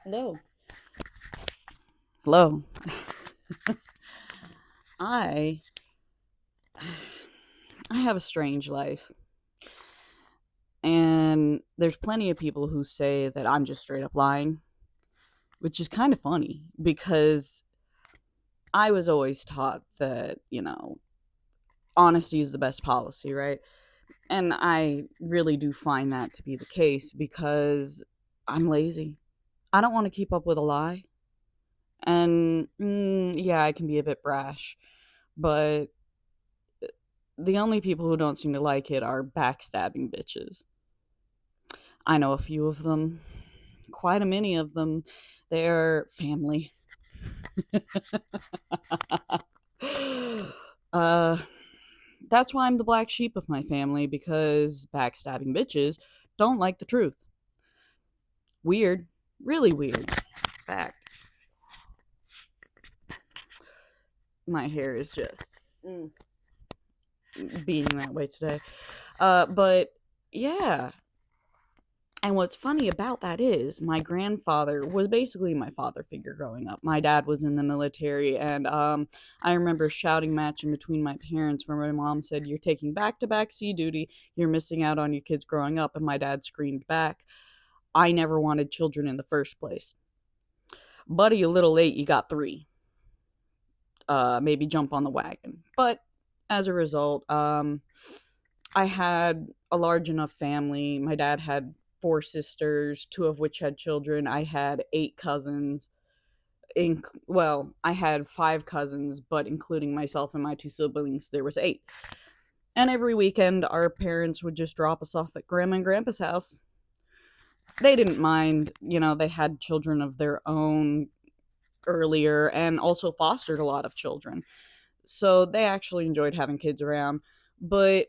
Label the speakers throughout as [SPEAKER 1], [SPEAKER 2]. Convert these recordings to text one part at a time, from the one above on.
[SPEAKER 1] Hello. Hello. I I have a strange life. And there's plenty of people who say that I'm just straight up lying, which is kind of funny because I was always taught that, honesty is the best policy, right? And I really do find that to be the case because I'm lazy. I don't want to keep up with a lie. And yeah, I can be a bit brash, but the only people who don't seem to like it are backstabbing bitches. I know a few of them, quite a many of them. They're family. uh, that's why I'm the black sheep of my family, because backstabbing bitches don't like the truth. Weird. Really weird. Fact. My hair is just being that way today. But yeah, and what's funny about that is my grandfather was basically my father figure growing up. My dad was in the military, and I remember shouting match in between my parents where my mom said, "You're taking back to back sea duty. You're missing out on your kids growing up." And my dad screamed back, "I never wanted children in the first place. Buddy, a little late, you got three. Maybe jump on the wagon." But as a result, I had a large enough family. My dad had four sisters, two of which had children. I had eight cousins. Well, I had five cousins, but including myself and my two siblings, there was eight. And every weekend, our parents would just drop us off at Grandma and Grandpa's house. They didn't mind, they had children of their own earlier and also fostered a lot of children. So they actually enjoyed having kids around. But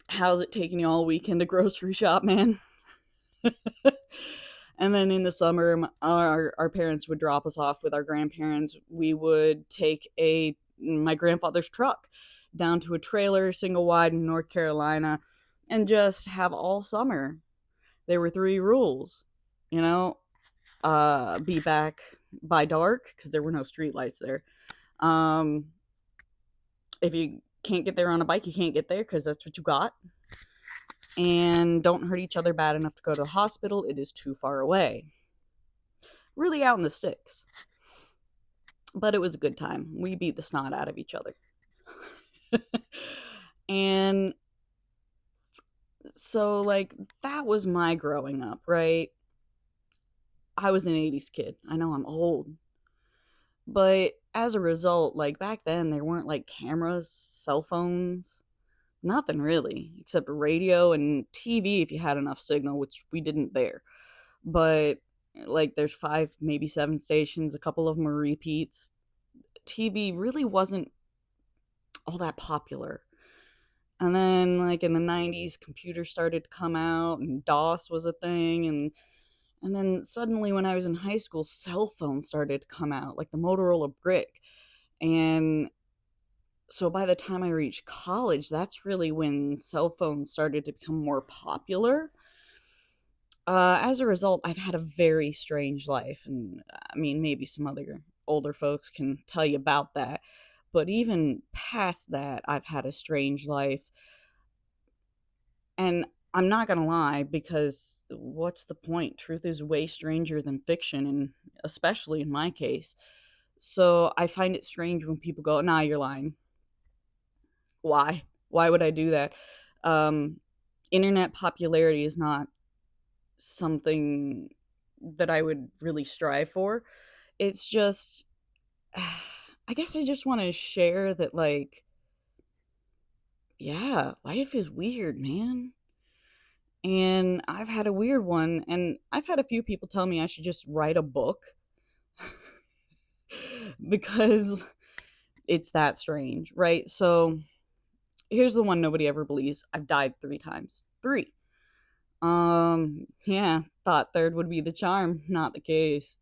[SPEAKER 1] how's it taking you all weekend to grocery shop, man? And then in the summer, our parents would drop us off with our grandparents. We would take my grandfather's truck down to a trailer, single wide in North Carolina, and just have all summer. There were three rules, you know, be back by dark because there were no street lights there. Um, if you can't get there on a bike, you can't get there because that's what you got. And don't hurt each other bad enough to go to the hospital. It is too far away. Really out in the sticks. But it was a good time. We beat the snot out of each other. And so, like, that was my growing up, right? I was an 80s kid. I know I'm old. But as a result, like, back then, there weren't, like, cameras, cell phones, nothing really, except radio and TV if you had enough signal, which we didn't there. But, like, there's five, maybe seven stations, a couple of them are repeats. TV really wasn't all that popular. And then, like, in the 90s, computers started to come out and DOS was a thing. And then suddenly, when I was in high school, cell phones started to come out, like the Motorola Brick. And so by the time I reached college, that's really when cell phones started to become more popular. As a result, I've had a very strange life. And I mean, maybe some other older folks can tell you about that. But even past that, I've had a strange life. And I'm not going to lie, because what's the point? Truth is way stranger than fiction, and especially in my case. So I find it strange when people go, "Nah, you're lying." Why? Why would I do that? Um, Internet popularity is not something that I would really strive for. It's just, I guess I just want to share that, like, yeah, life is weird, man. And I've had a weird one, and I've had a few people tell me I should just write a book because it's that strange, right? So here's the one nobody ever believes. I've died 3 times. Three. Yeah, thought third would be the charm. Not the case.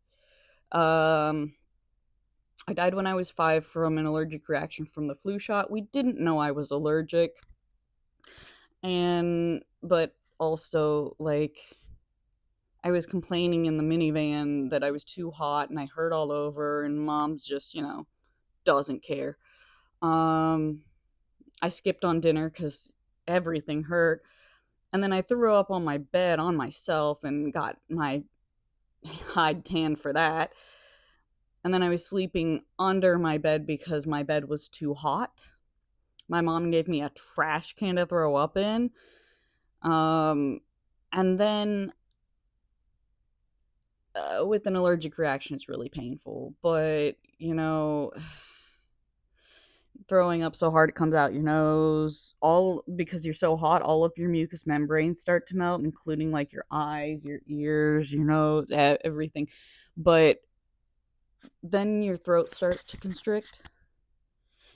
[SPEAKER 1] Um, I died when I was 5 from an allergic reaction from the flu shot. We didn't know I was allergic. But also, like, I was complaining in the minivan that I was too hot and I hurt all over, and mom's just, doesn't care. Um, I skipped on dinner because everything hurt. And then I threw up on my bed on myself and got my hide tan for that. And then I was sleeping under my bed because my bed was too hot. My mom gave me a trash can to throw up in. Um, and then with an allergic reaction, it's really painful. But, throwing up so hard it comes out your nose, all because you're so hot, all of your mucous membranes start to melt, including like your eyes, your ears, your nose, everything. But then your throat starts to constrict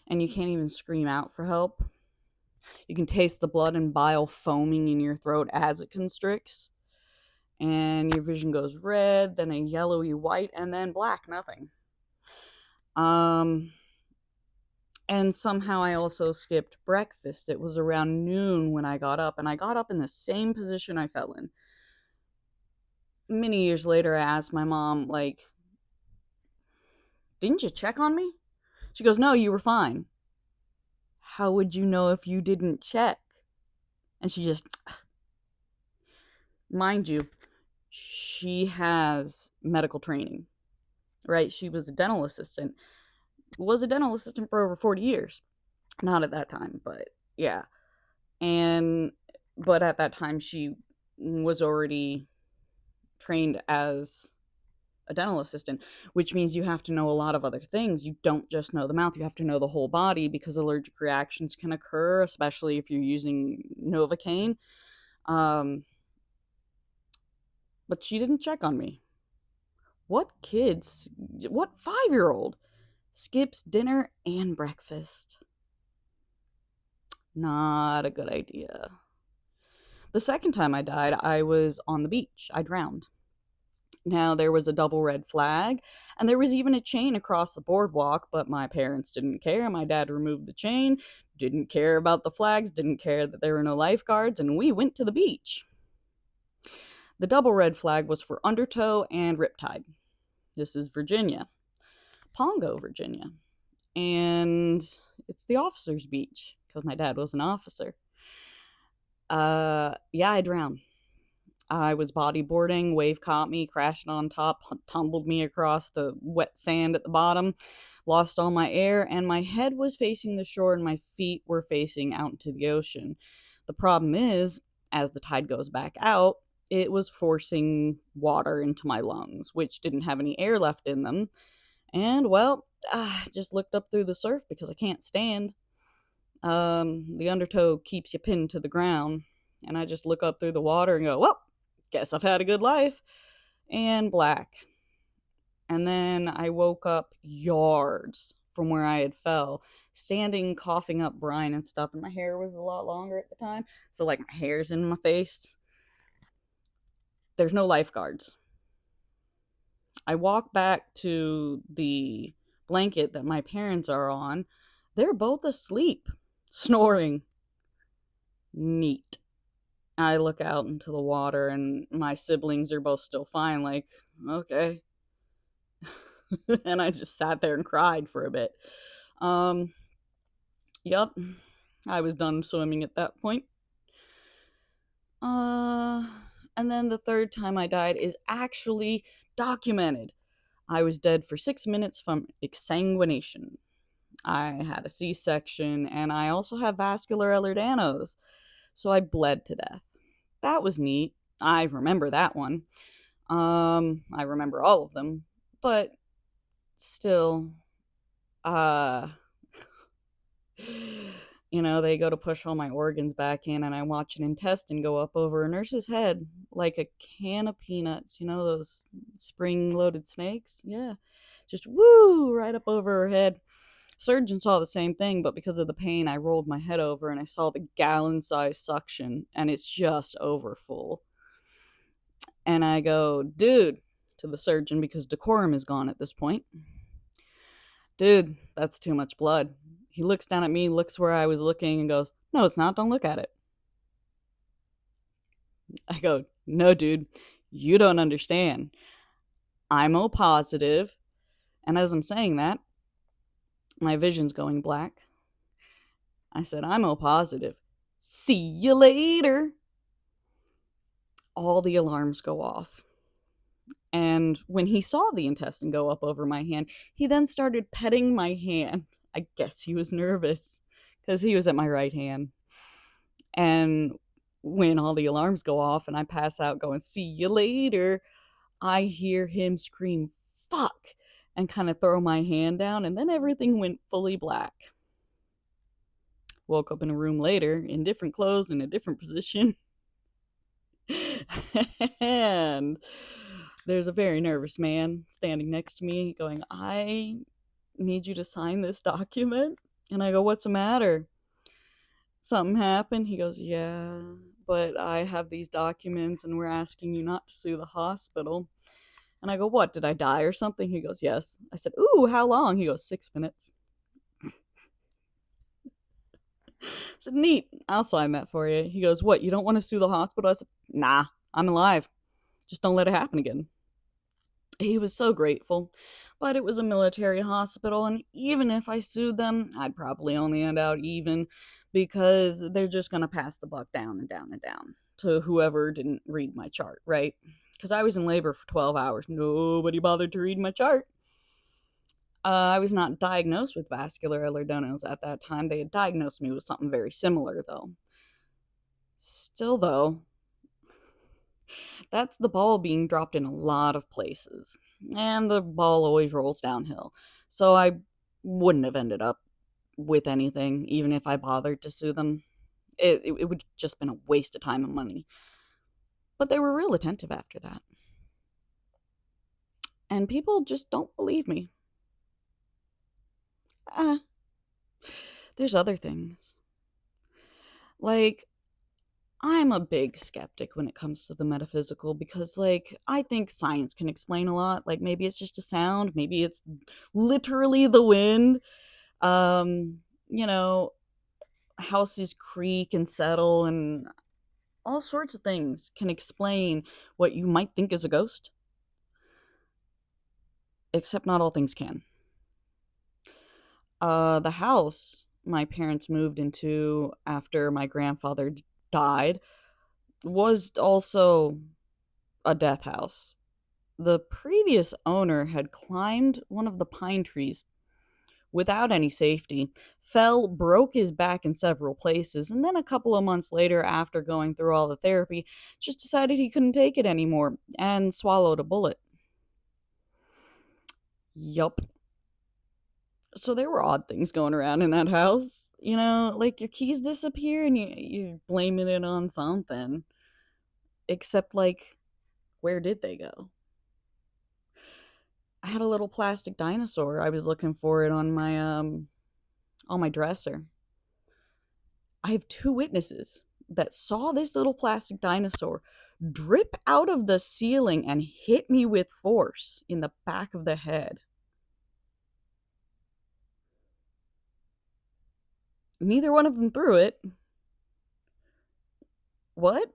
[SPEAKER 1] and you can't even scream out for help. You can taste the blood and bile foaming in your throat as it constricts, and your vision goes red, then a yellowy white, and then black, nothing. And somehow I also skipped breakfast. It was around noon when I got up, and I got up in the same position I fell in. Many years later, I asked my mom, like, didn't you check on me? She goes, no, you were fine. How would you know if you didn't check? And she just, mind you, she has medical training, right? She was a dental assistant, for over 40 years. Not at that time, but yeah. But at that time, she was already trained as a dental assistant, which means you have to know a lot of other things. You don't just know the mouth, you have to know the whole body, because allergic reactions can occur, especially if you're using Novocaine. But she didn't check on me. What 5-year-old skips dinner and breakfast? Not a good idea. The second time I died, I was on the beach. I drowned. Now, there was a double red flag, and there was even a chain across the boardwalk, but my parents didn't care. My dad removed the chain, didn't care about the flags, didn't care that there were no lifeguards, and we went to the beach. The double red flag was for undertow and riptide. This is Virginia, Pongo, Virginia. And it's the officer's beach, because my dad was an officer. Yeah, I drowned. I was bodyboarding, wave caught me, crashed on top, tumbled me across the wet sand at the bottom, lost all my air, and my head was facing the shore and my feet were facing out into the ocean. The problem is, as the tide goes back out, it was forcing water into my lungs, which didn't have any air left in them. And, well, I just looked up through the surf because I can't stand. The undertow keeps you pinned to the ground. And I just look up through the water and go, well, guess I've had a good life. And black. And then I woke up yards from where I had fell, standing, coughing up brine and stuff. And my hair was a lot longer at the time. So, like, my hair's in my face. There's no lifeguards. I walk back to the blanket that my parents are on. They're both asleep, snoring. Neat. I look out into the water and my siblings are both still fine, like, okay. And I just sat there and cried for a bit. Yup. I was done swimming at that point. And then the third time I died is actually documented. I was dead for 6 minutes from exsanguination. I had a C-section, and I also have vascular Ehlers-Danlos, so I bled to death. That was neat. I remember that one. I remember all of them, but still, they go to push all my organs back in, and I watch an intestine go up over a nurse's head like a can of peanuts. Those spring-loaded snakes? Yeah. Just woo, right up over her head. Surgeon saw the same thing, but because of the pain, I rolled my head over and I saw the gallon-sized suction, and it's just over full. And I go, dude, to the surgeon, because decorum is gone at this point. Dude, that's too much blood. He looks down at me, looks where I was looking, and goes, no, it's not, don't look at it. I go, no, dude, You don't understand. I'm O positive. And as I'm saying that, my vision's going black. I said, I'm O positive. See you later. All the alarms go off. And when he saw the intestine go up over my hand, he then started petting my hand. I guess he was nervous because he was at my right hand. And when all the alarms go off and I pass out going, see you later, I hear him scream, fuck, and kind of throw my hand down. And then everything went fully black. Woke up in a room later in different clothes in a different position. And there's a very nervous man standing next to me going, I need you to sign this document. And I go, what's the matter? Something happened? He goes, yeah, but I have these documents and we're asking you not to sue the hospital. And I go, what, did I die or something? He goes, yes. I said, ooh, how long? He goes, 6 minutes. I said, neat, I'll sign that for you. He goes, what, you don't want to sue the hospital? I said, nah, I'm alive. Just don't let it happen again. He was so grateful, but it was a military hospital, and even if I sued them, I'd probably only end out even because they're just going to pass the buck down and down and down to whoever didn't read my chart, right? Because I was in labor for 12 hours. Nobody bothered to read my chart. I was not diagnosed with vascular Ehlers-Danlos at that time. They had diagnosed me with something very similar, though. Still, though, that's the ball being dropped in a lot of places. And the ball always rolls downhill. So I wouldn't have ended up with anything, even if I bothered to sue them. It would just been a waste of time and money. But they were real attentive after that. And people just don't believe me. Ah, there's other things. Like, I'm a big skeptic when it comes to the metaphysical because, like, I think science can explain a lot. Like, maybe it's just a sound, maybe it's literally the wind. Um, you know, houses creak and settle, and all sorts of things can explain what you might think is a ghost, except not all things can. The house my parents moved into after my grandfather died was also a death house. The previous owner had climbed one of the pine trees without any safety, fell, broke his back in several places, and then a couple of months later, after going through all the therapy, just decided he couldn't take it anymore and swallowed a bullet. Yup. So there were odd things going around in that house. Like your keys disappear and you're blaming it on something. Except, like, where did they go? I had a little plastic dinosaur. I was looking for it on my dresser. I have two witnesses that saw this little plastic dinosaur drip out of the ceiling and hit me with force in the back of the head. Neither one of them threw it. What?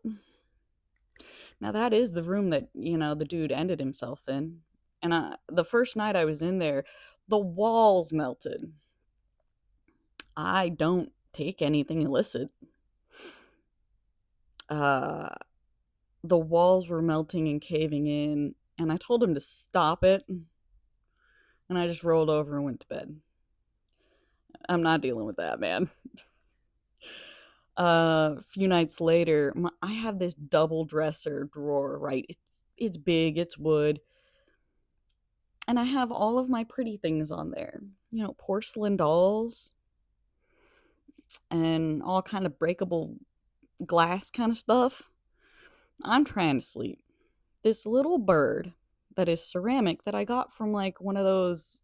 [SPEAKER 1] Now that is the room that, the dude ended himself in. And the first night I was in there, the walls melted. I don't take anything illicit. Uh, the walls were melting and caving in, and I told him to stop it. And I just rolled over and went to bed. I'm not dealing with that, man. A few nights later, I have this double dresser drawer, right? It's big, it's wood, and I have all of my pretty things on there. Porcelain dolls and all kind of breakable glass kind of stuff. I'm trying to sleep. This little bird that is ceramic that I got from like one of those,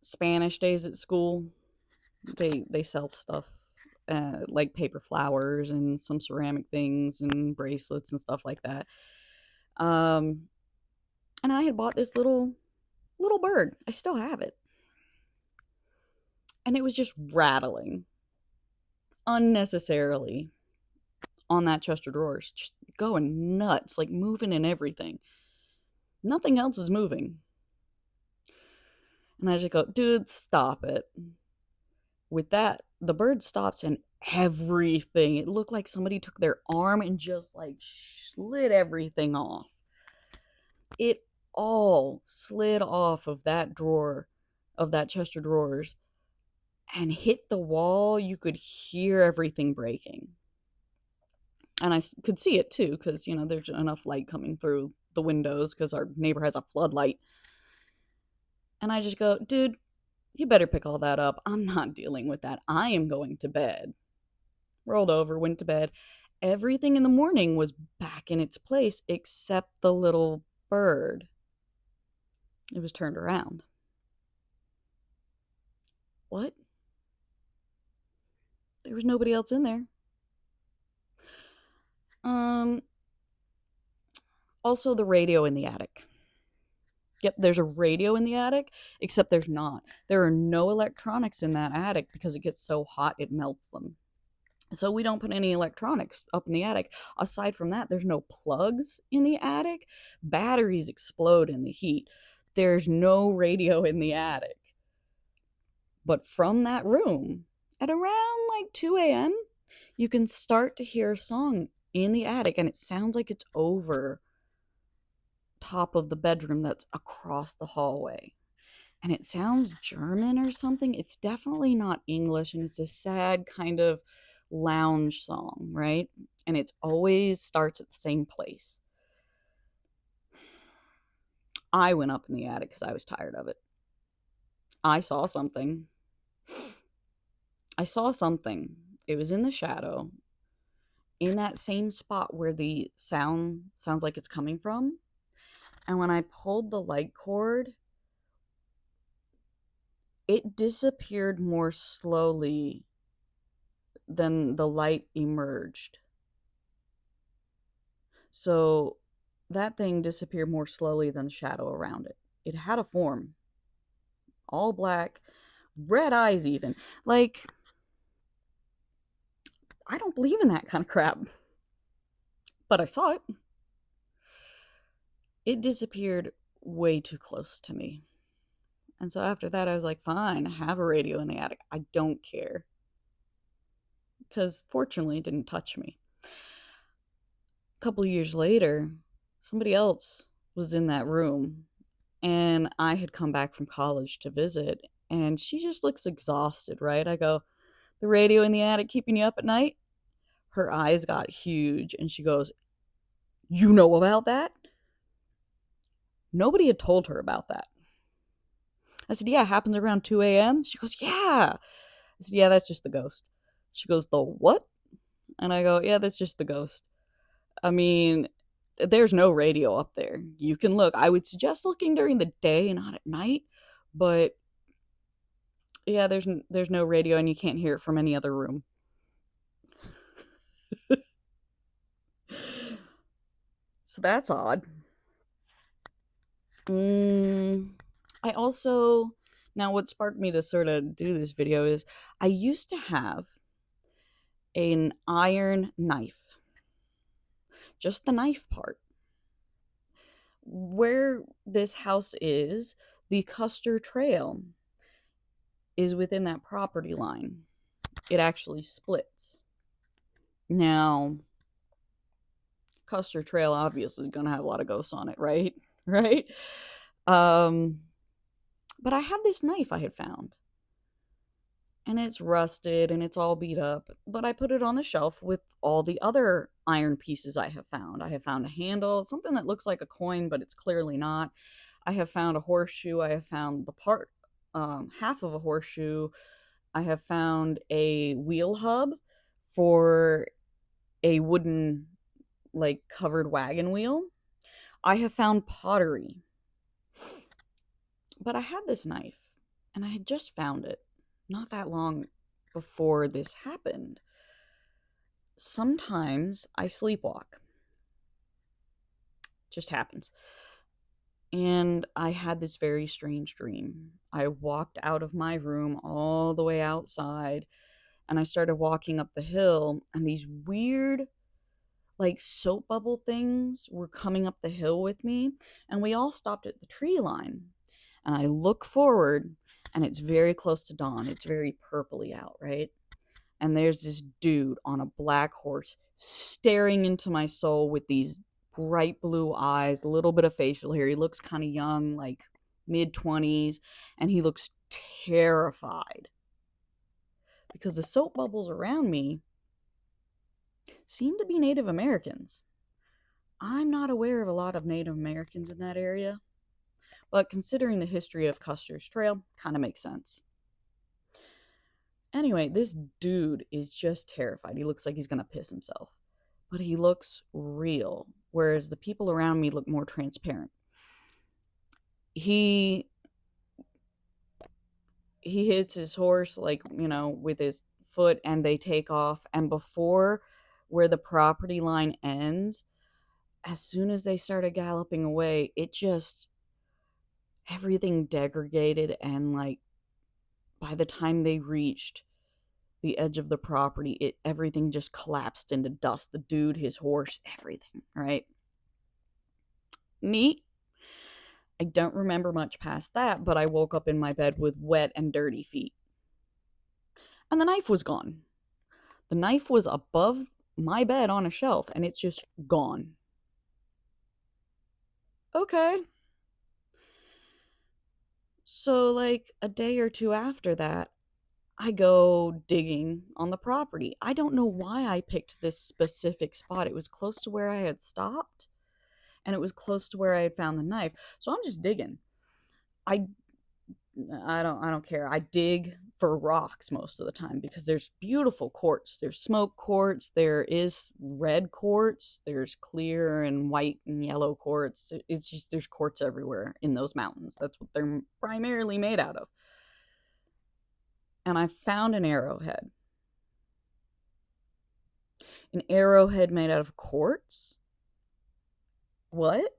[SPEAKER 1] Spanish days at school. They sell stuff like paper flowers and some ceramic things and bracelets and stuff like that. And I had bought this little bird. I still have it. And it was just rattling unnecessarily on that chest of drawers. Just going nuts, like moving and everything. Nothing else is moving. And I just go, dude, stop it. With that, the bird stops and everything. It looked like somebody took their arm and just like slid everything off. It all slid off of that drawer, of that chest of drawers, and hit the wall. You could hear everything breaking. And I could see it too, because, there's enough light coming through the windows because our neighbor has a floodlight. And I just go, dude, you better pick all that up. I'm not dealing with that. I am going to bed. Rolled over, went to bed. Everything in the morning was back in its place except the little bird. It was turned around. What? There was nobody else in there. Also the radio in the attic. Yep, there's a radio in the attic, except there's not. There are no electronics in that attic because it gets so hot it melts them. So we don't put any electronics up in the attic. Aside from that, there's no plugs in the attic. Batteries explode in the heat. There's no radio in the attic. But from that room, at around like 2 a.m., you can start to hear a song in the attic, and it sounds like it's over top of the bedroom that's across the hallway. And it sounds German or something. It's definitely not English, and it's a sad kind of lounge song, right? And it's always starts at the same place. I went up in the attic because I was tired of it. I saw something. It was in the shadow, in that same spot where the sound sounds like it's coming from. And when I pulled the light cord, it disappeared more slowly than the light emerged. So that thing disappeared more slowly than the shadow around it. It had a form. All black, red eyes even. Like, I don't believe in that kind of crap. But I saw it. It disappeared way too close to me. And so after that, I was like, fine, have a radio in the attic. I don't care. Because fortunately, it didn't touch me. A couple of years later, somebody else was in that room. And I had come back from college to visit. And she just looks exhausted, right? I go, the radio in the attic keeping you up at night? Her eyes got huge. And she goes, you know about that? Nobody had told her about that. I said, yeah, it happens around 2 a.m. She goes, yeah. I said, yeah, that's just the ghost. She goes, the what? And I go, yeah, that's just the ghost. I mean, there's no radio up there. You can look. I would suggest looking during the day, not at night. But yeah, there's no radio, and you can't hear it from any other room. So that's odd. I also, now what sparked me to sort of do this video is I used to have an iron knife. Just the knife part. Where this house is, the Custer Trail is within that property line. It actually splits. Now, Custer Trail obviously is going to have a lot of ghosts on it, right? Right? But I had this knife I had found. And it's rusted and it's all beat up. But I put it on the shelf with all the other iron pieces I have found. I have found a handle, something that looks like a coin, but it's clearly not. I have found a horseshoe. I have found the part, half of a horseshoe. I have found a wheel hub for a wooden, like, covered wagon wheel. I have found pottery. But I had this knife, and I had just found it not that long before this happened. Sometimes I sleepwalk. Just happens. And I had this very strange dream. I walked out of my room all the way outside, and I started walking up the hill, and these weird, like soap bubble things were coming up the hill with me, and we all stopped at the tree line. And I look forward, and it's very close to dawn. It's very purpley out, right? And there's this dude on a black horse staring into my soul with these bright blue eyes, a little bit of facial hair. He looks kind of young, like mid 20s, and he looks terrified because the soap bubbles around me seem to be Native Americans. I'm not aware of a lot of Native Americans in that area, but considering the history of Custer's Trail, kind of makes sense. Anyway, this dude is just terrified. He looks like he's gonna piss himself, but he looks real, whereas the people around me look more transparent. He hits his horse, like, with his foot, and they take off, and before where the property line ends, as soon as they started galloping away, it just, everything degraded, and like by the time they reached the edge of the property, everything just collapsed into dust. The dude, his horse, everything, right? Neat. I don't remember much past that, but I woke up in my bed with wet and dirty feet. And the knife was gone. The knife was above my bed on a shelf, and it's just gone. Okay. So, like, a day or two after that, I go digging on the property. I don't know why I picked this specific spot. It was close to where I had stopped, and it was close to where I had found the knife. So I'm just digging. I I don't care. I dig for rocks most of the time because there's beautiful quartz. There's smoke quartz, there is red quartz, there's clear and white and yellow quartz. It's just, there's quartz everywhere in those mountains. That's what they're primarily made out of. And I found an arrowhead. An arrowhead made out of quartz? What?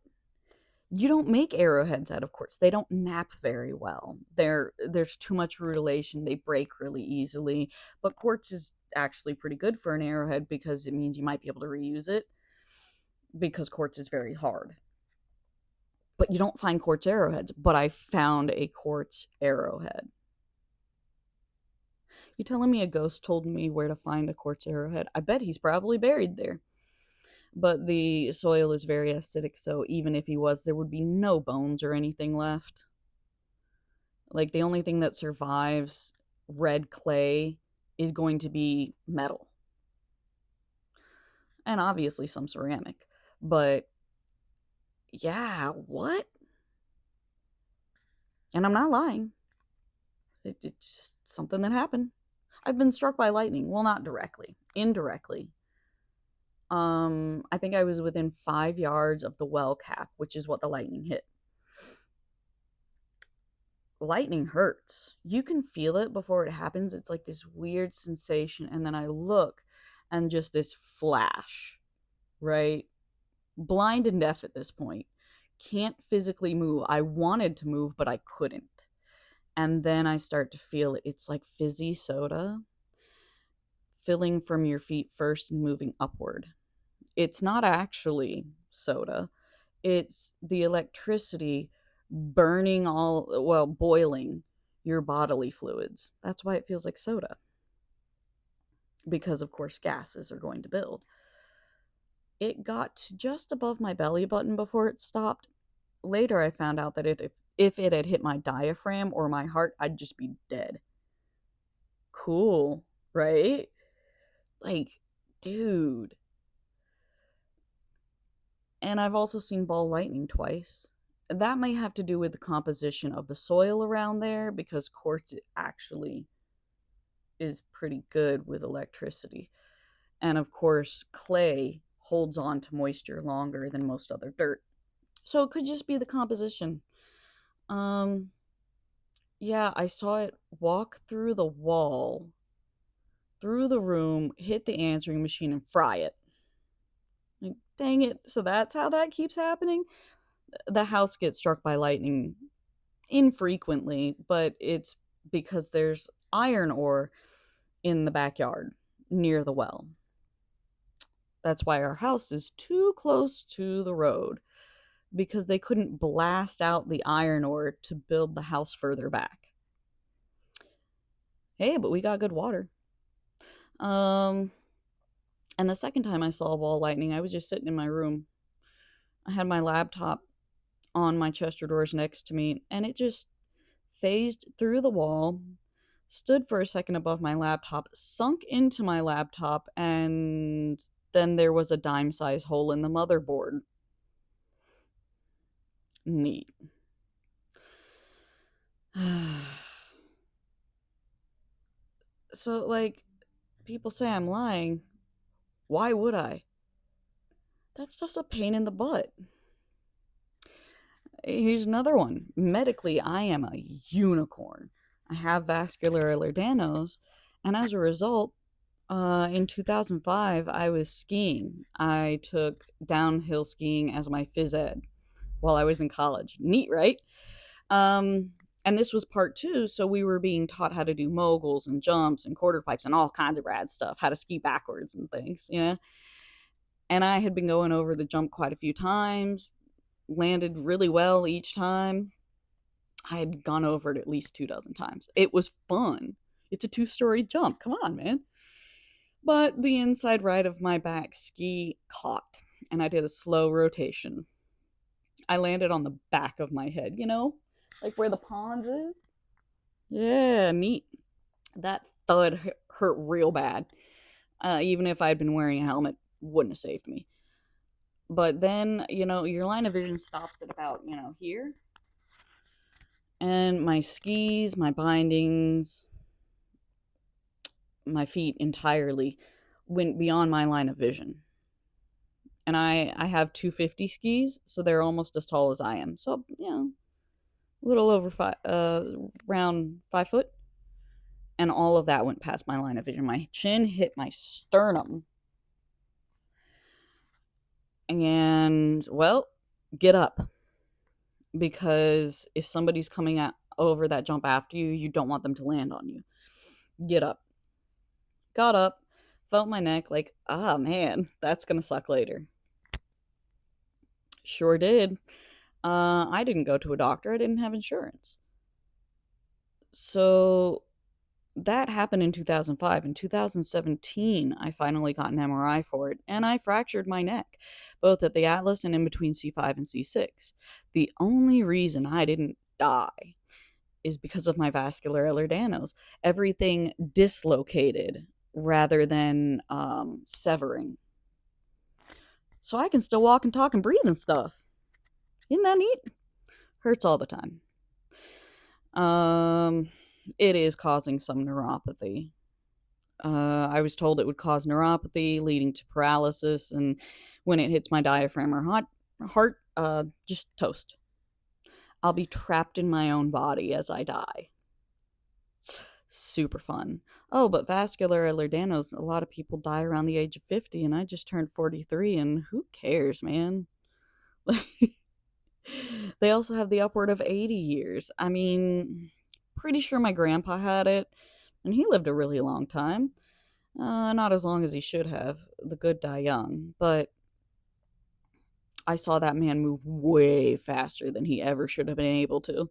[SPEAKER 1] You don't make arrowheads out of quartz. They don't nap very well. There's too much rutilation. They break really easily. But quartz is actually pretty good for an arrowhead because it means you might be able to reuse it because quartz is very hard. But you don't find quartz arrowheads. But I found a quartz arrowhead. You telling me a ghost told me where to find a quartz arrowhead? I bet he's probably buried there. But the soil is very acidic, so even if he was, there would be no bones or anything left. Like, the only thing that survives red clay is going to be metal. And obviously some ceramic. But, yeah, what? And I'm not lying. It's just something that happened. I've been struck by lightning. Well, not directly. Indirectly. I think I was within 5 yards of the well cap, which is what the lightning hit. Lightning hurts. You can feel it before it happens. It's like this weird sensation, and then I look, and just this flash, right? Blind and deaf at this point. Can't physically move. I wanted to move, but I couldn't. And then I start to feel it. It's like fizzy soda filling from your feet first and moving upward. It's not actually soda. It's the electricity burning boiling your bodily fluids. That's why it feels like soda. Because, of course, gases are going to build. It got to just above my belly button before it stopped. Later, I found out that if it had hit my diaphragm or my heart, I'd just be dead. Cool, right? Like, dude. And I've also seen ball lightning twice. That may have to do with the composition of the soil around there, because quartz actually is pretty good with electricity. And of course, clay holds on to moisture longer than most other dirt. So it could just be the composition. Yeah, I saw it walk through the wall, through the room, hit the answering machine, and fry it. Like, dang it. So that's how that keeps happening? The house gets struck by lightning infrequently, but it's because there's iron ore in the backyard near the well. That's why our house is too close to the road, because they couldn't blast out the iron ore to build the house further back. Hey, but we got good water. Um, and the second time I saw ball lightning, I was just sitting in my room. I had my laptop on my Chester drawers next to me, and it just phased through the wall, stood for a second above my laptop, sunk into my laptop, and then there was a dime size hole in the motherboard. Neat. So, like, people say I'm lying. Why would I? That stuff's a pain in the butt. Here's another one. Medically, I am a unicorn. I have vascular Ehlers-Danlos, and as a result, in 2005, I was skiing. I took downhill skiing as my phys ed while I was in college. Neat, right? Um, and this was part two, so we were being taught how to do moguls and jumps and quarter pipes and all kinds of rad stuff, how to ski backwards and things, you know? And I had been going over the jump quite a few times, landed really well each time. I had gone over it at least 2 dozen times. It was fun. It's a 2-story jump. Come on, man. But the inside right of my back ski caught, and I did a slow rotation. I landed on the back of my head, like where the pons is. Yeah, neat. That thud hurt real bad. Even if I'd been wearing a helmet, wouldn't have saved me. But then, your line of vision stops at about, here. And my skis, my bindings, my feet entirely went beyond my line of vision. And I have 250 skis, so they're almost as tall as I am. So, a little over around 5 foot. And all of that went past my line of vision. My chin hit my sternum. And, well, get up. Because if somebody's coming over that jump after you, you don't want them to land on you. Get up. Got up, felt my neck, like, man, that's gonna suck later. Sure did. I didn't go to a doctor. I didn't have insurance. So that happened in 2005. In 2017, I finally got an MRI for it, and I fractured my neck, both at the atlas and in between C5 and C6. The only reason I didn't die is because of my vascular Ehlers-Danlos. Everything dislocated rather than severing. So I can still walk and talk and breathe and stuff. Isn't that neat? Hurts all the time. It is causing some neuropathy. I was told it would cause neuropathy, leading to paralysis, and when it hits my diaphragm or heart, just toast. I'll be trapped in my own body as I die. Super fun. Oh, but vascular Ehlers-Danlos, a lot of people die around the age of 50, and I just turned 43, and who cares, man? They also have the upward of 80 years. I mean, pretty sure my grandpa had it, and he lived a really long time. Not as long as he should have. The good die young. But I saw that man move way faster than he ever should have been able to.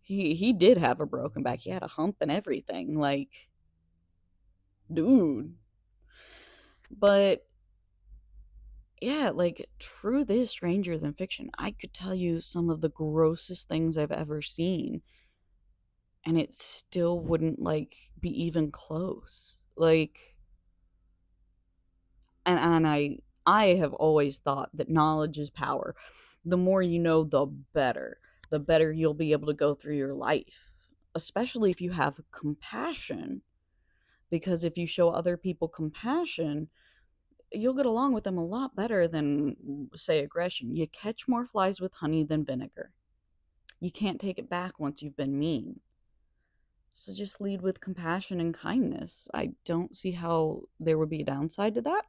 [SPEAKER 1] He did have a broken back. He had a hump and everything. Like, dude. But yeah, like, truth is stranger than fiction. I could tell you some of the grossest things I've ever seen, and it still wouldn't, like, be even close. Like, and I have always thought that knowledge is power. The more you know, the better. The better you'll be able to go through your life, especially if you have compassion. Because if you show other people compassion, you'll get along with them a lot better than, say, aggression. You catch more flies with honey than vinegar. You can't take it back once you've been mean. So just lead with compassion and kindness. I don't see how there would be a downside to that.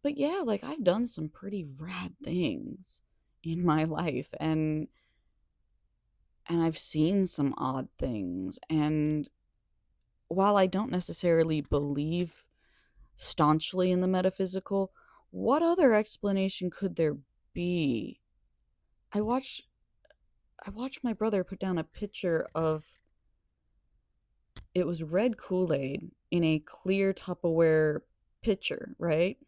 [SPEAKER 1] But yeah, like, I've done some pretty rad things in my life, and I've seen some odd things. And while I don't necessarily believe staunchly in the metaphysical. What other explanation could there be? I watched I watched my brother put down a picture of, it was red Kool-Aid in a clear Tupperware pitcher, right?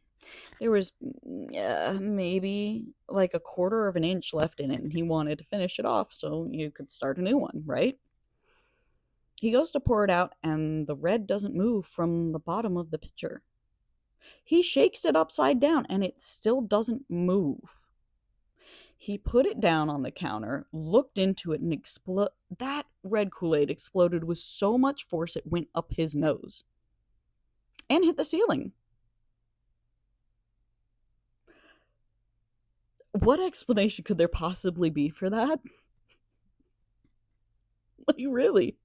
[SPEAKER 1] There was maybe like a quarter of an inch left in it, and he wanted to finish it off so you could start a new one, right? He goes to pour it out, and the red doesn't move from the bottom of the pitcher. He shakes it upside down, and it still doesn't move. He put it down on the counter, looked into it, and that red Kool-Aid exploded with so much force it went up his nose and hit the ceiling. What explanation could there possibly be for that? Like, really?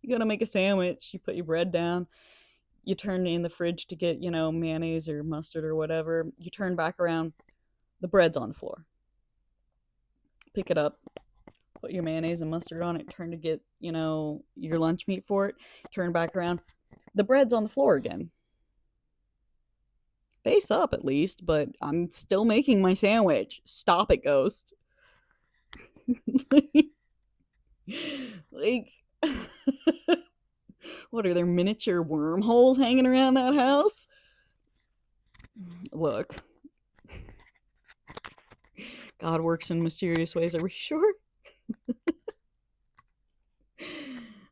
[SPEAKER 1] You gotta make a sandwich, you put your bread down, you turn in the fridge to get, mayonnaise or mustard or whatever. You turn back around, the bread's on the floor. Pick it up, put your mayonnaise and mustard on it, turn to get, your lunch meat for it, turn back around, the bread's on the floor again. Face up at least, but I'm still making my sandwich. Stop it, ghost. Like, what are there, miniature wormholes hanging around that house? Look, God works in mysterious ways. Are we sure?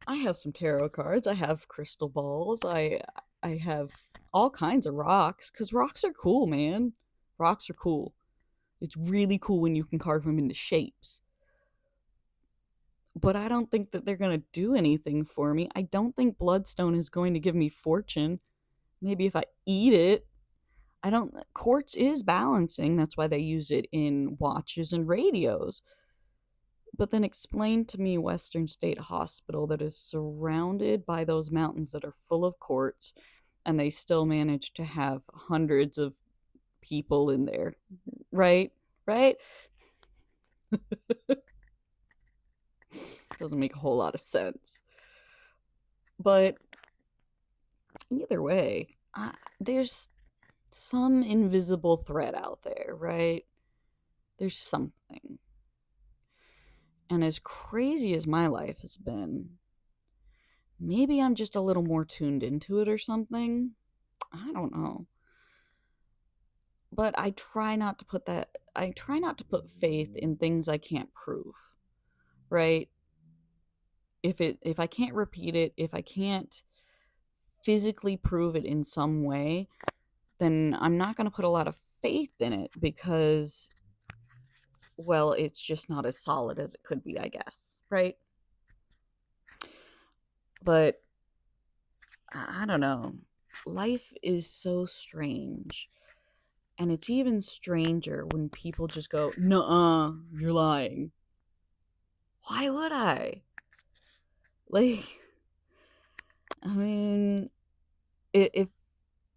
[SPEAKER 1] I have some tarot cards. I have crystal balls. I have all kinds of rocks, because rocks are cool, man. Rocks are cool. It's really cool when you can carve them into shapes. But I don't think that they're going to do anything for me. I don't think bloodstone is going to give me fortune. Maybe if I eat it. I don't. Quartz is balancing. That's why they use it in watches and radios. But then explain to me Western State Hospital that is surrounded by those mountains that are full of quartz, and they still manage to have hundreds of people in there. Right? Right? Doesn't make a whole lot of sense. But either way, there's some invisible thread out there, right? There's something. And as crazy as my life has been, maybe I'm just a little more tuned into it or something. I don't know. But I try not to put faith in things I can't prove, right? If I can't repeat it, if I can't physically prove it in some way, then I'm not going to put a lot of faith in it, because, well, it's just not as solid as it could be, I guess, right? But I don't know. Life is so strange. And it's even stranger when people just go, "Nuh-uh, you're lying." Why would I? Like, I mean, if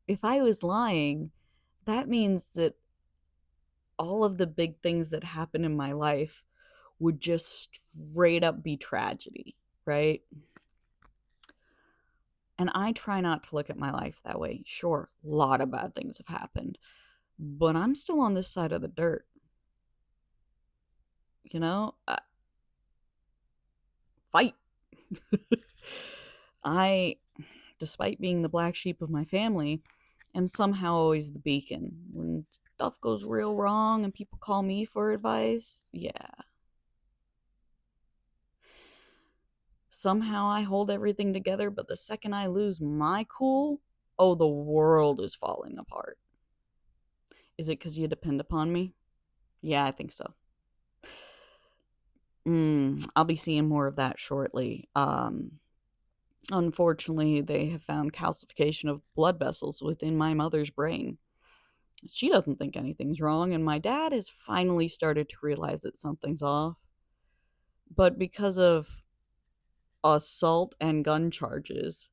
[SPEAKER 1] if I was lying, that means that all of the big things that happen in my life would just straight up be tragedy, right? And I try not to look at my life that way. Sure, a lot of bad things have happened, but I'm still on this side of the dirt. You know, fight. I, despite being the black sheep of my family, am somehow always the beacon. When stuff goes real wrong and people call me for advice, yeah. Somehow I hold everything together, but the second I lose my cool, oh, the world is falling apart. Is it because you depend upon me? Yeah, I think so. I'll be seeing more of that shortly. Unfortunately, they have found calcification of blood vessels within my mother's brain. She doesn't think anything's wrong, and my dad has finally started to realize that something's off. But because of assault and gun charges,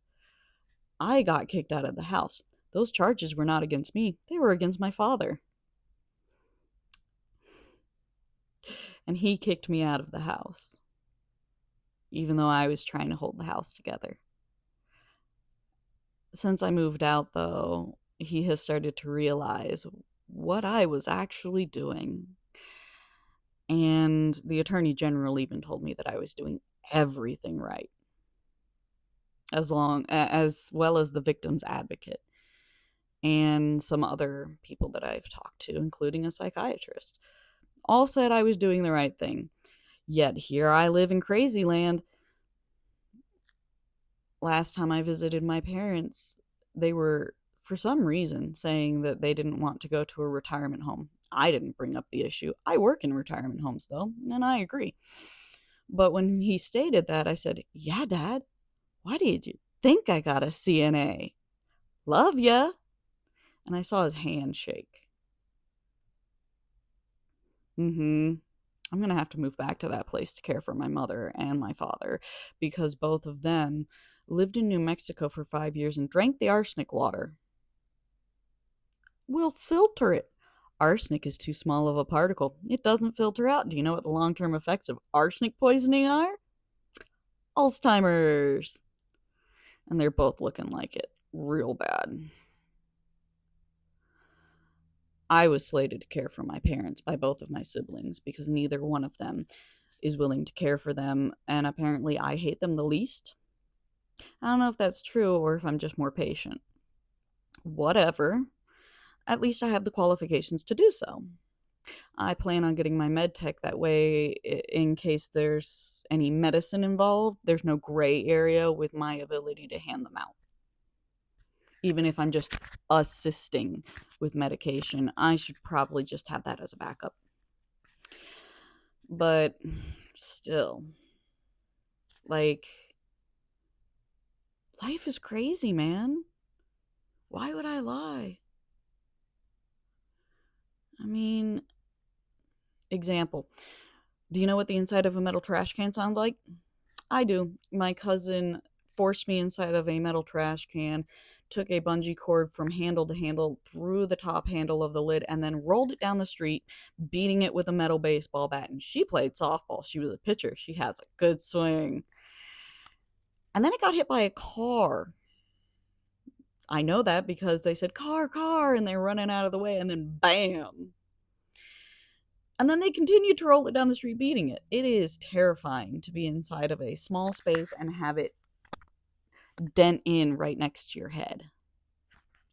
[SPEAKER 1] I got kicked out of the house. Those charges were not against me, they were against my father. And he kicked me out of the house, even though I was trying to hold the house together. Since I moved out, though, he has started to realize what I was actually doing. And the attorney general even told me that I was doing everything right, as well as the victim's advocate and some other people that I've talked to, including a psychiatrist, all said I was doing the right thing. Yet here I live in crazy land. Last time I visited my parents, they were, for some reason, saying that they didn't want to go to a retirement home. I didn't bring up the issue. I work in retirement homes, though, and I agree. But when he stated that, I said, "Yeah, Dad, why did you think I got a CNA? Love ya." And I saw his hand shake. I'm going to have to move back to that place to care for my mother and my father because both of them lived in New Mexico for 5 years and drank the arsenic water. We'll filter it. Arsenic is too small of a particle. It doesn't filter out. Do you know what the long-term effects of arsenic poisoning are? Alzheimer's. And they're both looking like it real bad. I was slated to care for my parents by both of my siblings because neither one of them is willing to care for them, and apparently I hate them the least. I don't know if that's true or if I'm just more patient. Whatever. At least I have the qualifications to do so. I plan on getting my med tech that way in case there's any medicine involved. There's no gray area with my ability to hand them out. Even if I'm just assisting with medication, I should probably just have that as a backup. But still, like, life is crazy, man. Why would I lie? I mean, example. Do you know what the inside of a metal trash can sounds like? I do. My cousin forced me inside of a metal trash can, took a bungee cord from handle to handle, through the top handle of the lid, and then rolled it down the street, beating it with a metal baseball bat. And she played softball. She was a pitcher. She has a good swing. And then it got hit by a car. I know that because they said, "Car, car," and they were running out of the way, and then bam. And then they continued to roll it down the street, beating it. It is terrifying to be inside of a small space and have it dent in right next to your head.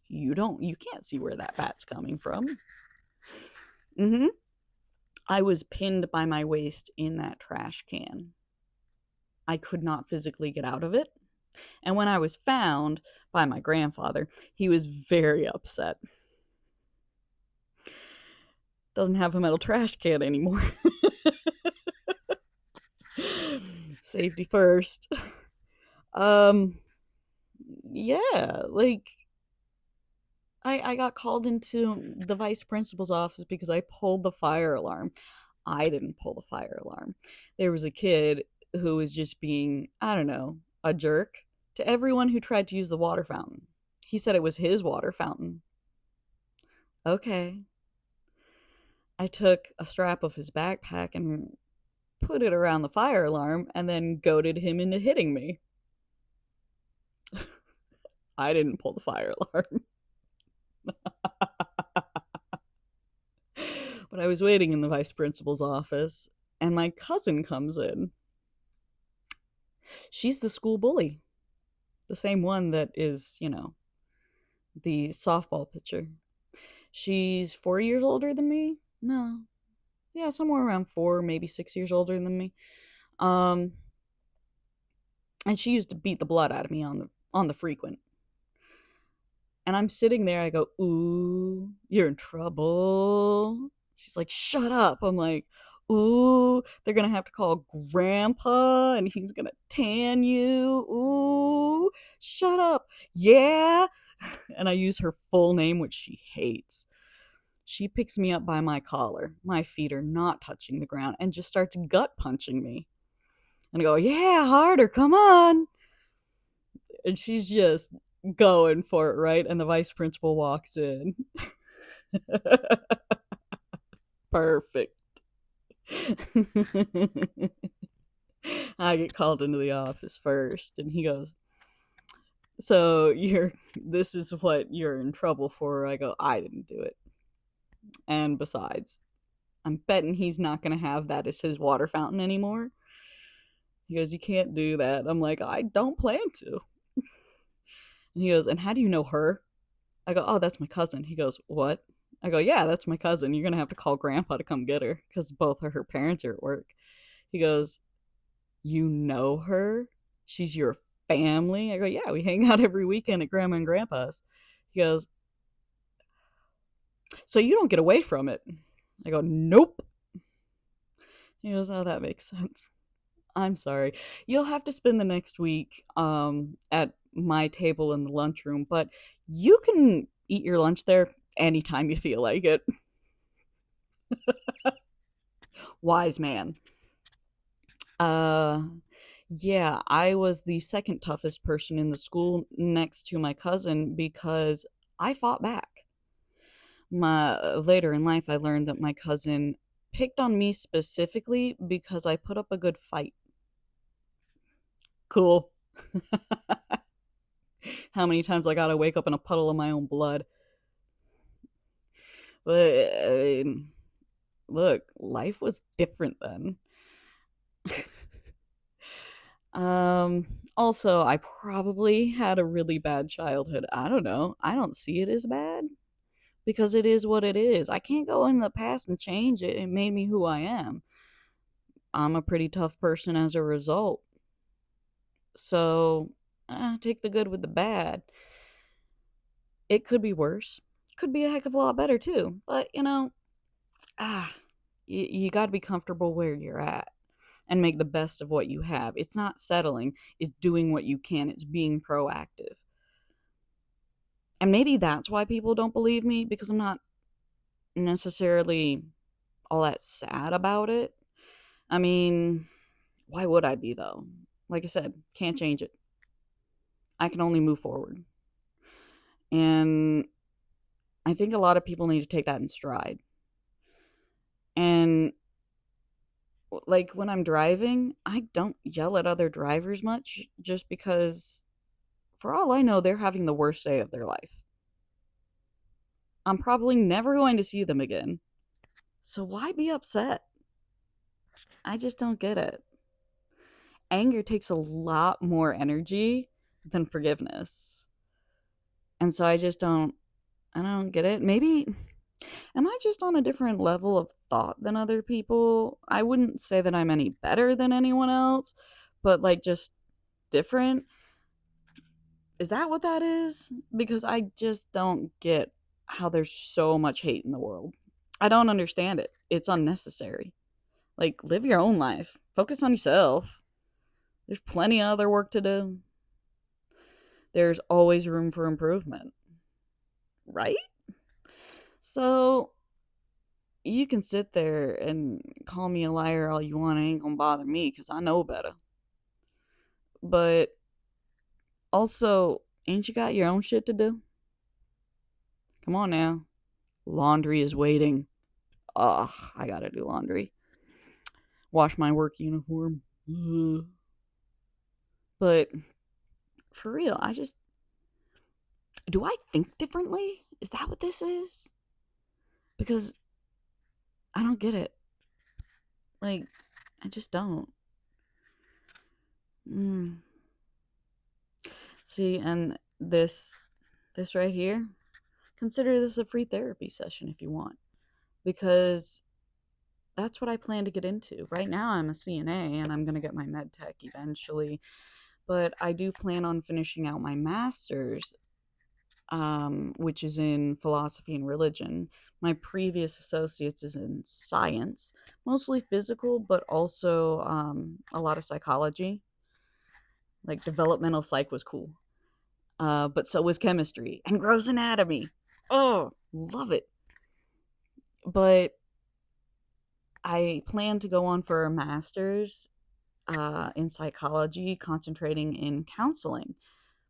[SPEAKER 1] You can't see where that bat's coming from. I was pinned by my waist in that trash can. I could not physically get out of it. And when I was found by my grandfather, he was very upset. Doesn't have a metal trash can anymore. Safety first. Yeah, like, I got called into the vice principal's office because I pulled the fire alarm. I didn't pull the fire alarm. There was a kid who was just being, I don't know, a jerk to everyone who tried to use the water fountain. He said it was his water fountain. Okay. I took a strap of his backpack and put it around the fire alarm and then goaded him into hitting me. I didn't pull the fire alarm. But I was waiting in the vice principal's office, and my cousin comes in. She's the school bully. The same one that is, the softball pitcher. She's 4 years older than me. No. Yeah, somewhere around 4, maybe 6 years older than me. And she used to beat the blood out of me on the frequent. And I'm sitting there, I go, "Ooh, you're in trouble." She's like, "Shut up." I'm like, "Ooh, they're gonna have to call Grandpa and he's gonna tan you. Ooh, shut up." "Yeah." And I use her full name, which she hates. She picks me up by my collar. My feet are not touching the ground and just starts gut punching me. And I go, "Yeah, harder, come on." And she's just going for it, right? And the vice principal walks in. Perfect. I get called into the office first, and he goes, So this is what you're in trouble for. I go, I didn't do it. And besides, I'm betting he's not going to have that as his water fountain anymore. He goes, you can't do that. I'm like, I don't plan to. And he goes, and how do you know her? I go, oh, that's my cousin. He goes, what? I go, yeah, that's my cousin. You're going to have to call grandpa to come get her because both of her parents are at work. He goes, you know her? She's your family? I go, yeah, we hang out every weekend at grandma and grandpa's. He goes, so you don't get away from it? I go, nope. He goes, oh, that makes sense. I'm sorry. You'll have to spend the next week at my table in the lunchroom, but you can eat your lunch there anytime you feel like it. Wise man. Uh yeah, I was the second toughest person in the school next to my cousin because I fought back. My later in life I learned that my cousin picked on me specifically because I put up a good fight. Cool. How many times I got to wake up in a puddle of my own blood. But look, life was different then. Also, I probably had a really bad childhood. I don't know. I don't see it as bad because it is what it is. I can't go in the past and change it. It made me who I am. I'm a pretty tough person as a result. So, take the good with the bad. It could be worse. Could be a heck of a lot better too. But, ah, you got to be comfortable where you're at and make the best of what you have. It's not settling, it's doing what you can, it's being proactive. And maybe that's why people don't believe me because I'm not necessarily all that sad about it. I mean, why would I be though? Like I said, can't change it. I can only move forward. And I think a lot of people need to take that in stride. And like when I'm driving, I don't yell at other drivers much just because for all I know, they're having the worst day of their life. I'm probably never going to see them again. So why be upset? I just don't get it. Anger takes a lot more energy than forgiveness. And so I don't get it. Maybe am I just on a different level of thought than other people? I wouldn't say that I'm any better than anyone else, but like just different. Is that what that is? Because I just don't get how there's so much hate in the world. I don't understand it. It's unnecessary. Like, live your own life, focus on yourself. There's plenty of other work to do. There's always room for improvement, right? So, you can sit there and call me a liar all you want. It ain't gonna bother me because I know better. But also, ain't you got your own shit to do? Come on now. Laundry is waiting. Ugh, I gotta do laundry. Wash my work uniform. Ugh. But for real, do I think differently? Is that what this is? Because I don't get it. Like, I just don't. Mm. See, and this right here, consider this a free therapy session if you want, because that's what I plan to get into. Right now, I'm a CNA and I'm gonna get my med tech eventually, but I do plan on finishing out my master's, which is in philosophy and religion. My previous associates is in science, mostly physical, but also a lot of psychology. Like developmental psych was cool, but so was chemistry and gross anatomy. Oh, love it. But I plan to go on for a master's in psychology, concentrating in counseling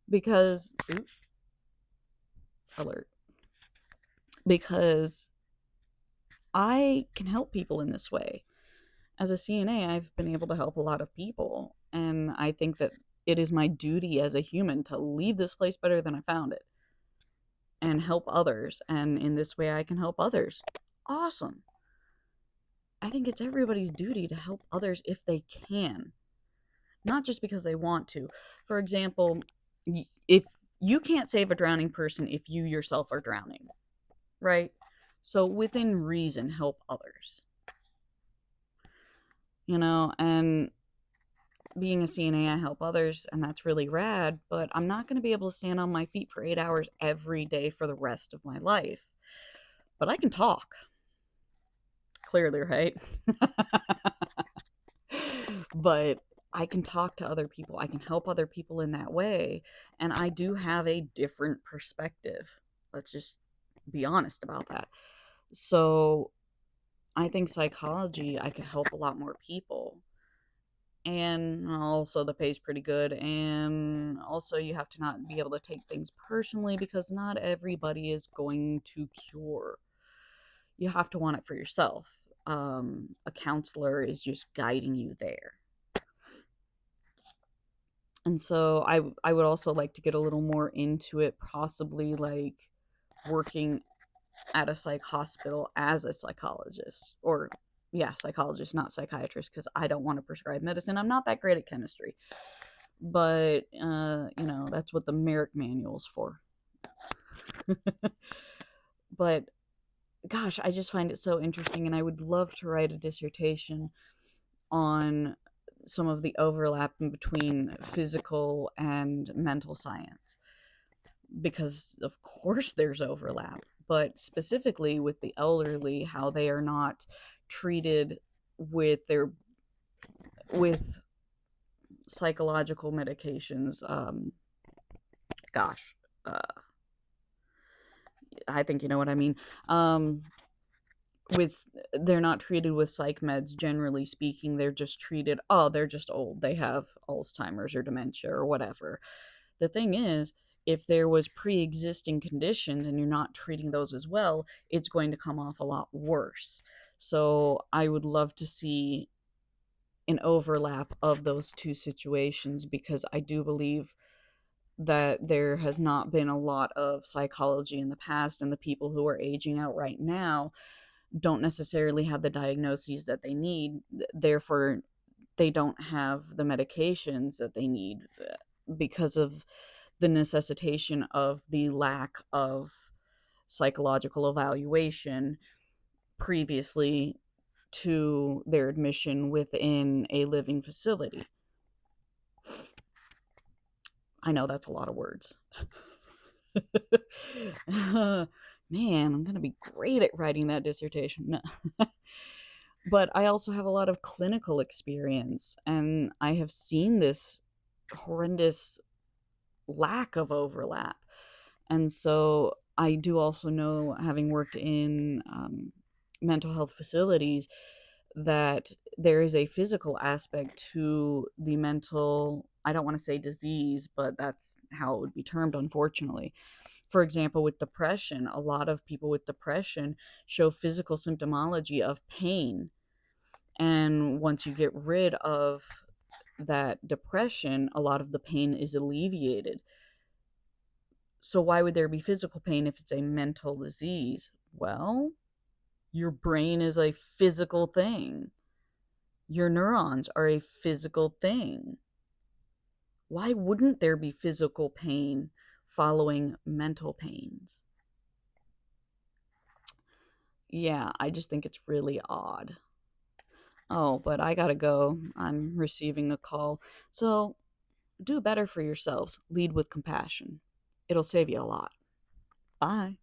[SPEAKER 1] because, oops, alert, because I can help people in this way. As a CNA, I've been able to help a lot of people, and I think that it is my duty as a human to leave this place better than I found it and help others. And in this way, I can help others. Awesome. I think it's everybody's duty to help others if they can, not just because they want to. For example, if you can't save a drowning person if you yourself are drowning, right? So within reason, help others. And being a CNA, I help others, and that's really rad, but I'm not going to be able to stand on my feet for 8 hours every day for the rest of my life. But I can talk. Clearly, right? But I can talk to other people. I can help other people in that way. And I do have a different perspective. Let's just be honest about that. So I think psychology, I could help a lot more people. And also the pay's pretty good, and also you have to not be able to take things personally because not everybody is going to cure. You have to want it for yourself. A counselor is just guiding you there. And so I would also like to get a little more into it, possibly like working at a psych hospital as a psychologist, or yeah, psychologist, not psychiatrist, because I don't want to prescribe medicine. I'm not that great at chemistry, but that's what the Merrick manual's for. But gosh, I just find it so interesting, and I would love to write a dissertation on some of the overlap in between physical and mental science, because of course there's overlap, but specifically with the elderly, how they are not treated with psychological medications. Gosh, uh, I think you know what I mean. With They're not treated with psych meds, generally speaking. They're just treated, oh, they're just old, they have Alzheimer's or dementia or whatever. The thing is, if there was pre-existing conditions and you're not treating those as well, it's going to come off a lot worse. So I would love to see an overlap of those two situations, because I do believe that there has not been a lot of psychology in the past, and the people who are aging out right now don't necessarily have the diagnoses that they need. Therefore, they don't have the medications that they need, because of the necessitation of the lack of psychological evaluation previously to their admission within a living facility. I know that's a lot of words. Man, I'm going to be great at writing that dissertation. No. But I also have a lot of clinical experience, and I have seen this horrendous lack of overlap. And so I do also know, having worked in mental health facilities, that there is a physical aspect to the mental, I don't want to say disease, but that's how it would be termed, unfortunately. For example, with depression, a lot of people with depression show physical symptomology of pain. And once you get rid of that depression, a lot of the pain is alleviated. So why would there be physical pain if it's a mental disease? Well, your brain is a physical thing. Your neurons are a physical thing. Why wouldn't there be physical pain following mental pains? Yeah, I just think it's really odd. Oh, but I gotta go. I'm receiving a call. So do better for yourselves. Lead with compassion. It'll save you a lot. Bye.